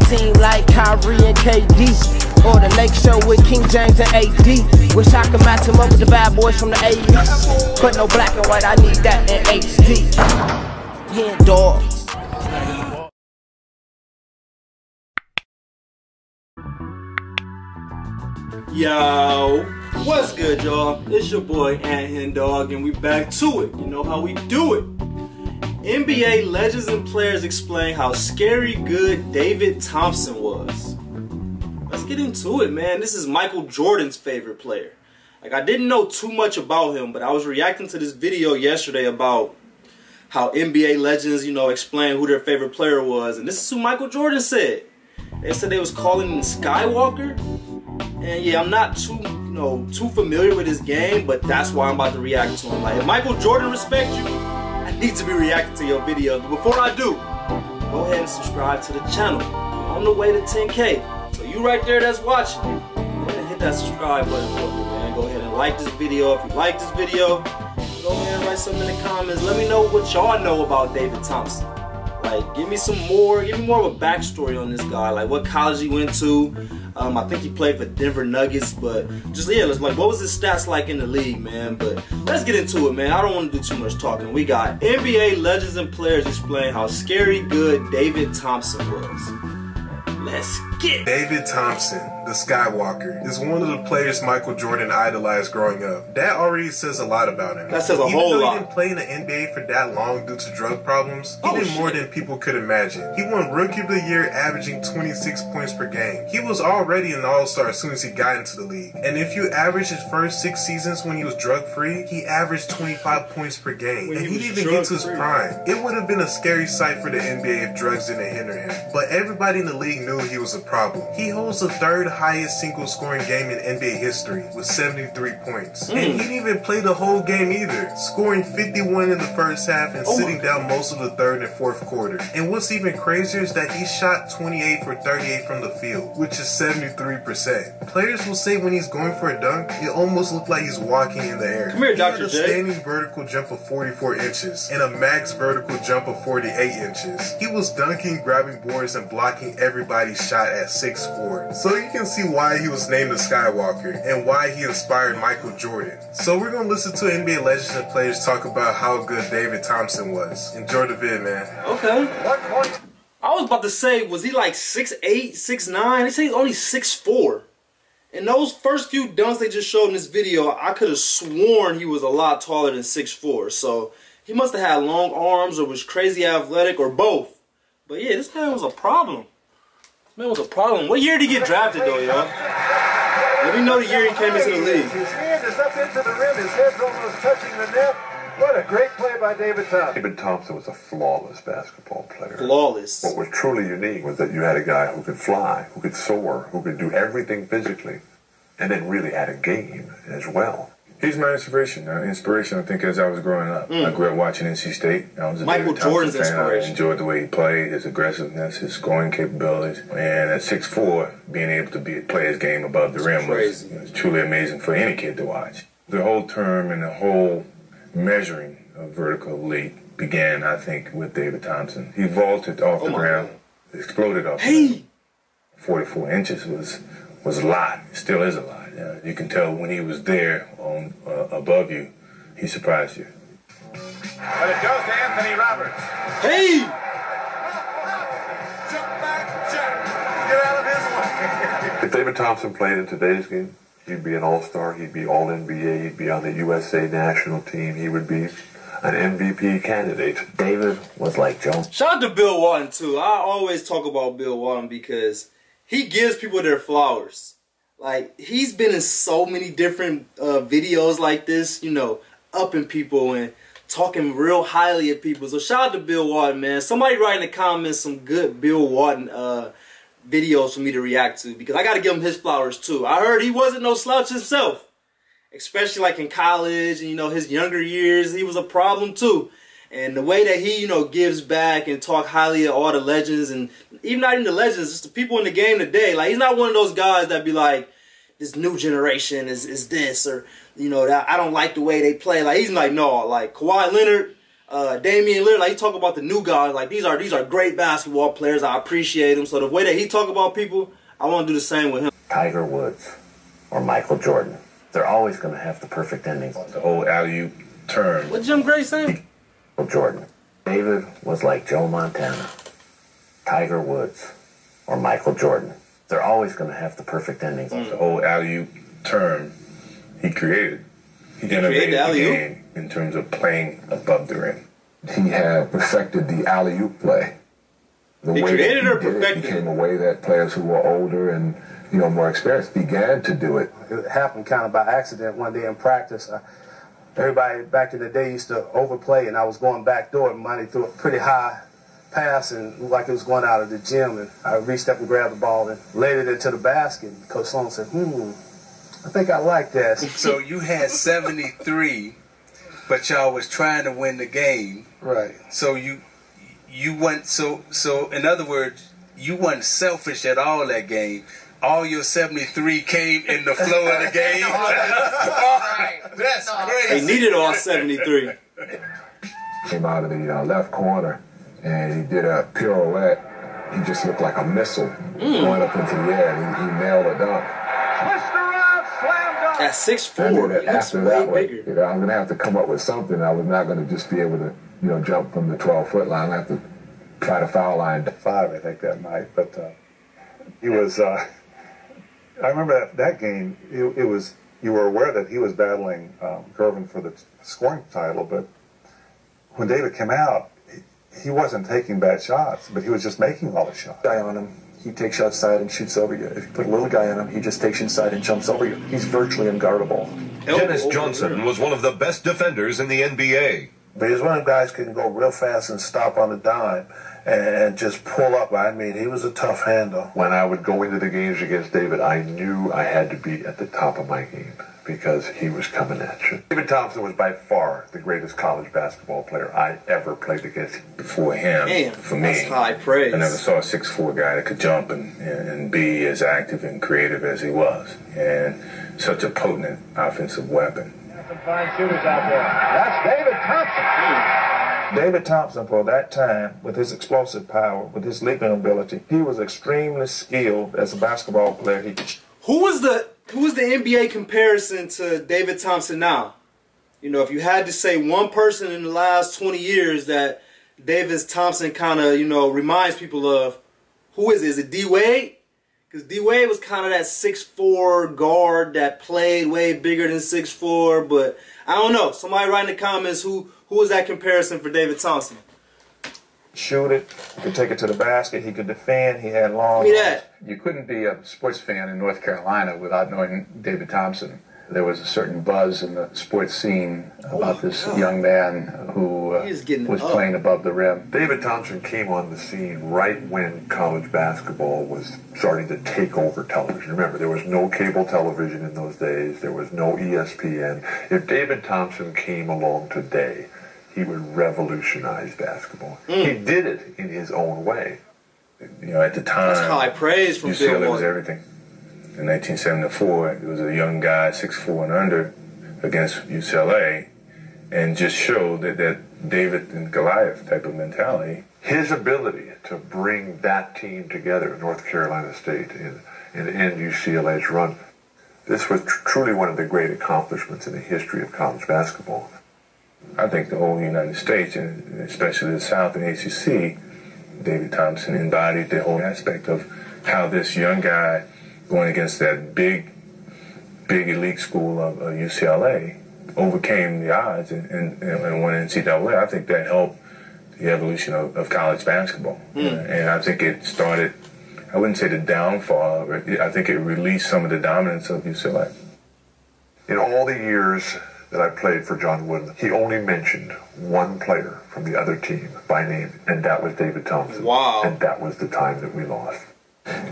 team like Kyrie and KD, or the Lake Show with King James and AD. Wish I could match him up with the bad boys from the 80s, but no black and white, I need that in HD. HenDawgz. Yo, what's good, y'all? It's your boy HenDawgz, and we back to it. You know how we do it. NBA legends and players explain how scary good David Thompson was. Let's get into it, man. This is Michael Jordan's favorite player. Like, I didn't know too much about him, but I was reacting to this video yesterday about how NBA legends, explain who their favorite player was, and this is who Michael Jordan said. They said they was calling him Skywalker. And yeah, I'm not too familiar with his game, but that's why I'm about to react to him. Like, if Michael Jordan respects you, I need to be reacting to your videos. But before I do, go ahead and subscribe to the channel. We're on the way to 10K. So you right there that's watching, go ahead and hit that subscribe button for me, man. Go ahead and like this video. If you like this video, go ahead and write something in the comments. Let me know what y'all know about David Thompson. Like, give me more of a backstory on this guy. Like, what college he went to. I think he played for Denver Nuggets, but just, yeah, what was his stats like in the league, man? But let's get into it, man. I don't want to do too much talking. We got NBA legends and players explain how scary good David Thompson was. Let's get David Thompson, the Skywalker, is one of the players Michael Jordan idolized growing up. That already says a lot about him. That says a whole lot. Even though he didn't play in the NBA for that long due to drug problems, he did more than people could imagine. He won Rookie of the Year, averaging 26 points per game. He was already an all-star as soon as he got into the league. And if you average his first 6 seasons when he was drug-free, he averaged 25 points per game. And he didn't even get to his prime. It would have been a scary sight for the NBA if drugs didn't hinder him. But everybody in the league knew he was a problem. He holds the 3rd highest single scoring game in NBA history with 73 points. And he didn't even play the whole game either, scoring 51 in the first half and sitting down most of the 3rd and 4th quarter. And what's even crazier is that he shot 28 for 38 from the field, which is 73%. Players will say when he's going for a dunk, it almost looks like he's walking in the air. Come here, Dr. He had a standing vertical jump of 44 inches and a max vertical jump of 48 inches. He was dunking, grabbing boards, and blocking everybody's shot at 6'4". So you can see why he was named the Skywalker and why he inspired Michael Jordan. So we're gonna listen to NBA legends and players talk about how good David Thompson was. Enjoy the vid, man. Okay. I was about to say, was he like 6'8", 6'9"? They say he's only 6'4". And those first few dunks they just showed in this video, I could have sworn he was a lot taller than 6'4". So he must have had long arms or was crazy athletic or both. But yeah, this man was a problem. Man was a problem. What year did he get drafted, though, y'all? Let me know the year he came into the league. His hand is up into the rim. His head's almost touching the net. What a great play by David Thompson. David Thompson was a flawless basketball player. Flawless. What was truly unique was that you had a guy who could fly, who could soar, who could do everything physically, and then really had a game as well. He's my inspiration. I think, as I was growing up. I grew up watching NC State. I was a Michael David Thompson Jordan's fan. inspiration. I enjoyed the way he played, his aggressiveness, his scoring capabilities. And at 6'4", being able to play his game above the rim was truly amazing for any kid to watch. The whole term and the whole measuring of vertical leap began, I think, with David Thompson. He vaulted off the ground, exploded off the ground. 44 inches was a lot. It still is a lot. You can tell when he was there on above you, he surprised you. But it goes to Anthony Roberts. Hey! Jump back, Jack. Get out of his way. If David Thompson played in today's game, he'd be an all-star, he'd be all-NBA, he'd be on the USA national team, he would be an MVP candidate. David was like Joe. Shout out to Bill Walton, too. I always talk about Bill Walton because he gives people their flowers. Like, he's been in so many different videos like this, upping people and talking real highly of people. So shout out to Bill Walton, man. Somebody write in the comments some good Bill Walton videos for me to react to, because I got to give him his flowers too. I heard he wasn't no slouch himself, especially like in college and, his younger years. He was a problem too. And the way that he, gives back and talk highly of all the legends, and even not even the legends, just the people in the game today. Like, he's not one of those guys that be like, this new generation is this, or, that I don't like the way they play. Like, he's like, no, like, Kawhi Leonard, Damian Lillard, like he talk about the new guys, like these are great basketball players. I appreciate them. So the way that he talk about people, I want to do the same with him. Tiger Woods or Michael Jordan, they're always going to have the perfect ending. The whole alley-oop term. What Jim Gray saying? Michael Jordan. David was like Joe Montana. Tiger Woods or Michael Jordan, they're always going to have the perfect ending. The whole alley-oop term he created. He innovated the game in terms of playing above the rim. He had perfected the alley-oop play. He created or perfected? It became a way that players who were older and more experienced began to do it. It happened kind of by accident one day in practice. Everybody back in the day used to overplay, and I was going back door, and Monty threw a pretty high pass and looked like it was going out of the gym, and I reached up and grabbed the ball and laid it into the basket. Coach Sloan said, I think I like that. So you had 73, but y'all was trying to win the game. Right. So you weren't so in other words, you weren't selfish at all that game. All your 73 came in the flow of the game. That's crazy. He needed all 73. Came out of the left corner and he did a pirouette. He just looked like a missile going up into the air. He nailed a dunk. At 6'4", that's way bigger. I'm going to have to come up with something. I was not going to just be able to, jump from the 12-foot line. I have to try to foul line. 5, I think that might. But he was. I remember that game. It was. You were aware that he was battling Gervin for the scoring title, but when David came out, he wasn't taking bad shots, but he was just making all the shots. Guy on him. He takes you outside and shoots over you. If you put a little guy on him, he just takes you inside and jumps over you. He's virtually unguardable. Dennis Johnson was one of the best defenders in the NBA. But he's one of the guys who can go real fast and stop on the dime and just pull up. I mean, he was a tough handle. When I would go into the games against David, I knew I had to be at the top of my game because he was coming at you. David Thompson was by far the greatest college basketball player I ever played against. Before him, Damn, for me, that's high praise. I never saw a 6'4" guy that could jump and be as active and creative as he was, and such a potent offensive weapon. Some fine shooters out there. That's David Thompson. David Thompson, for that time, with his explosive power, with his leaping ability, he was extremely skilled as a basketball player. Who was the NBA comparison to David Thompson now? If you had to say one person in the last 20 years that David Thompson kind of, reminds people of, who is it? Is it D-Wade? Because D-Wade was kind of that 6'4" guard that played way bigger than 6'4", but I don't know. Somebody write in the comments who was that comparison for David Thompson. Shoot it, he could take it to the basket, he could defend, he had long Give me that. You couldn't be a sports fan in North Carolina without knowing David Thompson. There was a certain buzz in the sports scene about this young man who was playing above the rim. David Thompson came on the scene right when college basketball was starting to take over television. Remember, there was no cable television in those days. There was no ESPN. If David Thompson came along today, he would revolutionize basketball. He did it in his own way. At the time, that's high praise from Bill UCLA was Moore. everything. In 1974, it was a young guy, 6'4" and under, against UCLA, and just showed that David and Goliath type of mentality. His ability to bring that team together at North Carolina State and end UCLA's run, this was truly one of the great accomplishments in the history of college basketball. I think the whole United States, and especially the South and ACC, David Thompson embodied the whole aspect of how this young guy going against that big elite school of UCLA overcame the odds and won NCAA. I think that helped the evolution of college basketball. And I think it started, I wouldn't say the downfall, but I think it released some of the dominance of UCLA. In all the years that I played for John Wooden, he only mentioned one player from the other team by name, and that was David Thompson. Wow. And that was the time that we lost.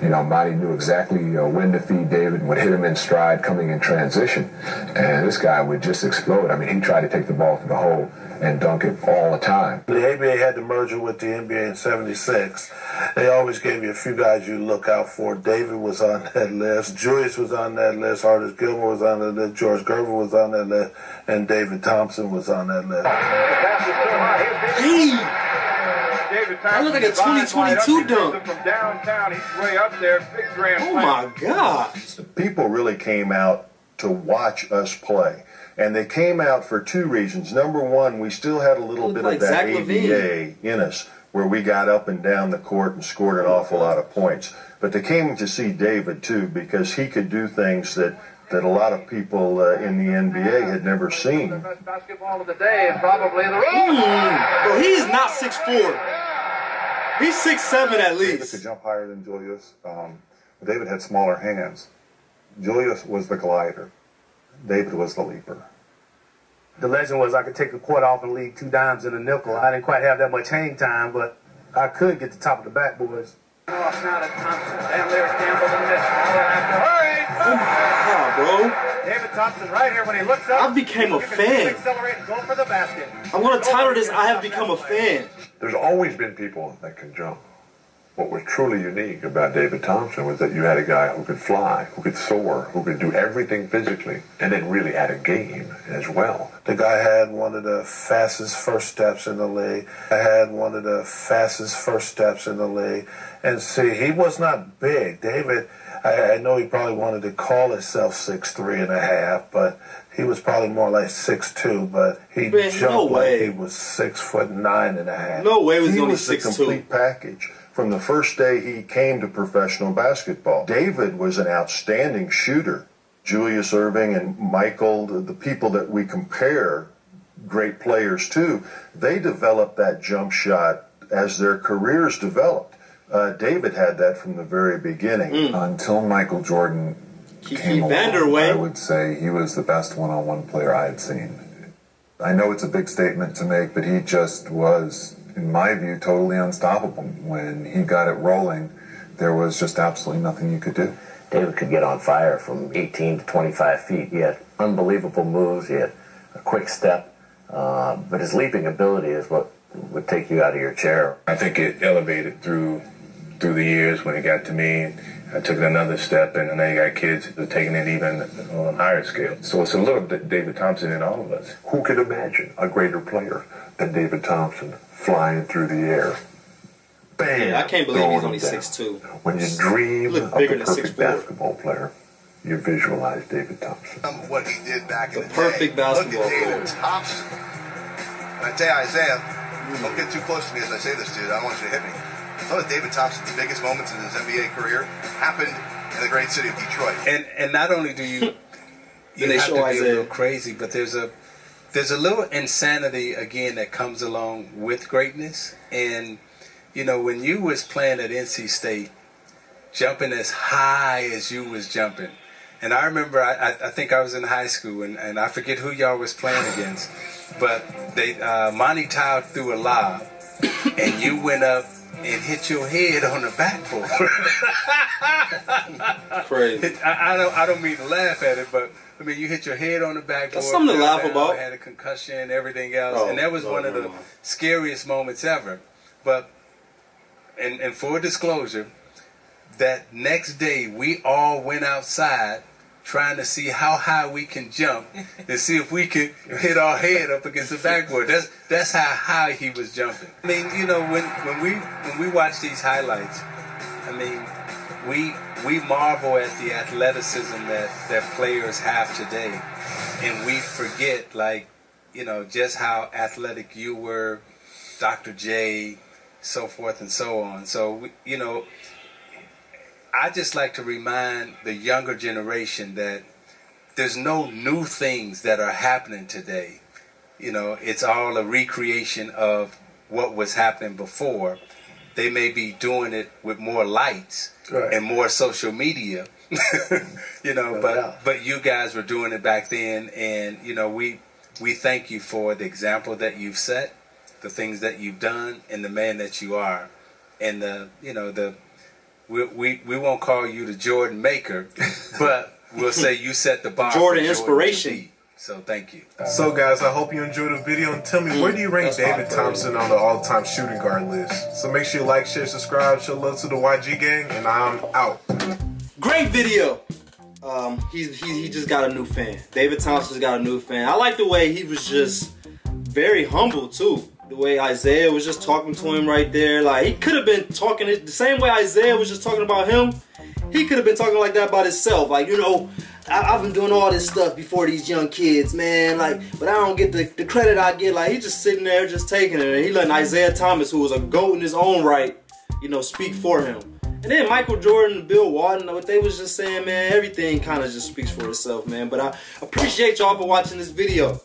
Marty knew exactly when to feed David and would hit him in stride coming in transition. And this guy would just explode. I mean, he tried to take the ball to the hole and dunk it all the time. The ABA had the merger with the NBA in '76. They always gave you a few guys you look out for. David was on that list. Julius was on that list. Artis Gilmore was on that list. George Gervin was on that list. And David Thompson was on that list. Hey! That looked like a 2022 dunk. From downtown, he's way up there. Big grand. Oh my God! People really came out to watch us play. And they came out for two reasons. Number one, we still had a little bit of that ABA in us, where we got up and down the court and scored an awful lot of points. But they came to see David, too, because he could do things that a lot of people in the NBA had never seen. The best basketball of the day and probably the Well, he is not 6'4". He's 6'7" at least. David could jump higher than Julius. David had smaller hands. Julius was the glider. David was the leaper. The legend was I could take a quarter off and leave 2 dimes in a nickel. I didn't quite have that much hang time, but I could get the top of the backboards. off now to Thompson. Down there, Campbell in this. Hurry! Oh my God, bro. David Thompson right here when he looks up. I became a fan. Accelerate and go for the basket. I'm going to title this, I have become a fan. There's always been people that can jump. What was truly unique about David Thompson was that you had a guy who could fly, who could soar, who could do everything physically, and then really had a game as well. The guy had one of the fastest first steps in the league. And see, he was not big. David, I know he probably wanted to call himself 6'3.5", but he was probably more like 6'2", but he jumped like he was 6'9.5". No way was he only was the 6'2". complete package. From the first day he came to professional basketball, David was an outstanding shooter. Julius Erving and Michael, the people that we compare great players to, they developed that jump shot as their careers developed. David had that from the very beginning. Until Michael Jordan came along, I would say he was the best one-on-one player I had seen. I know it's a big statement to make, but he just was, in my view, totally unstoppable. When he got it rolling, there was just absolutely nothing you could do. David could get on fire from 18 to 25 feet. He had unbelievable moves. He had a quick step. But his leaping ability is what would take you out of your chair. I think it elevated through the years. When it got to me, I took it another step, and then you got kids who are taking it even on a higher scale. So it's a little bit David Thompson in all of us. Who could imagine a greater player than David Thompson flying through the air? Bam! Yeah, I can't believe he's only 6'2". When you dream of the bigger than perfect 6'4". basketball player, you visualize David Thompson. What he did back in the day. Perfect basketball Look at player. David Thompson. And I tell you, Isaiah, don't get too close to me as I say this, dude. I don't want you to hit me. Some of David Thompson's biggest moments in his NBA career happened in the great city of Detroit. And not only do you you have to be a little crazy, but there's a little insanity again that comes along with greatness. And you know, when you was playing at NC State, jumping as high as you was jumping, and I remember I think I was in high school, and I forget who y'all was playing against, but they Monty Tao threw a lob, and you went up and hit your head on the backboard. Crazy. I don't mean to laugh at it, but I mean you hit your head on the backboard. That's something to laugh about. Had a concussion and everything else, and that was one of the scariest moments ever. But and full disclosure, that next day we all went outside trying to see how high we can jump and see if we could hit our head up against the backboard. That's how high he was jumping. I mean, you know, when we watch these highlights, I mean, we marvel at the athleticism that players have today, and we forget, like, you know, just how athletic you were, Dr. J, so forth and so on. So, you know, I just like to remind the younger generation that there's no new things that are happening today. You know, it's all a recreation of what was happening before. They may be doing it with more lights and more social media, you know, but you guys were doing it back then. And, you know, we thank you for the example that you've set, the things that you've done, and the man that you are. And we won't call you the Jordan maker, but we'll say you set the bar. Jordan inspiration. So thank you. So guys, I hope you enjoyed the video, and tell me, where do you rank David Thompson on the all-time shooting guard list? So make sure you like, share, subscribe, show love to the YG gang, and I'm out. Great video. He just got a new fan. David Thompson's got a new fan. I like the way he was just very humble too. The way Isaiah was just talking to him right there. Like, he could have been talking the same way Isaiah was just talking about him. He could have been talking like that about himself. Like, you know, I've been doing all this stuff before these young kids, man. Like, but I don't get the credit I get. Like, he's just sitting there just taking it. And he letting Isaiah Thomas, who was a GOAT in his own right, you know, speak for him. And then Michael Jordan and Bill Walton, what they was just saying, man, everything kind of just speaks for itself, man. But I appreciate y'all for watching this video.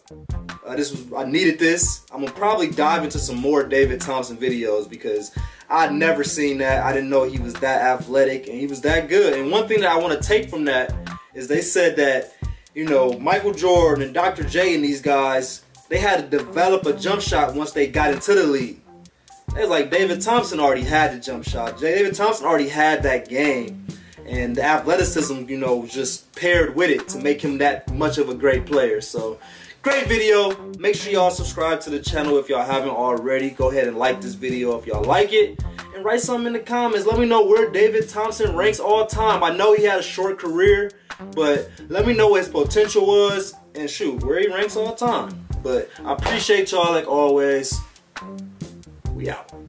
I needed this. I'm gonna probably dive into some more David Thompson videos because I'd never seen that. I didn't know he was that athletic and he was that good. And one thing that I want to take from that is they said that, you know, Michael Jordan and Dr. J and these guys, they had to develop a jump shot once they got into the league. It's like David Thompson already had the jump shot. David Thompson already had that game. And the athleticism, you know, just paired with it to make him that much of a great player. So, great video. Make sure y'all subscribe to the channel if y'all haven't already. Go ahead and like this video if y'all like it. And write something in the comments. Let me know where David Thompson ranks all time. I know he had a short career, but let me know what his potential was. And shoot, where he ranks all time. But I appreciate y'all like always. We out.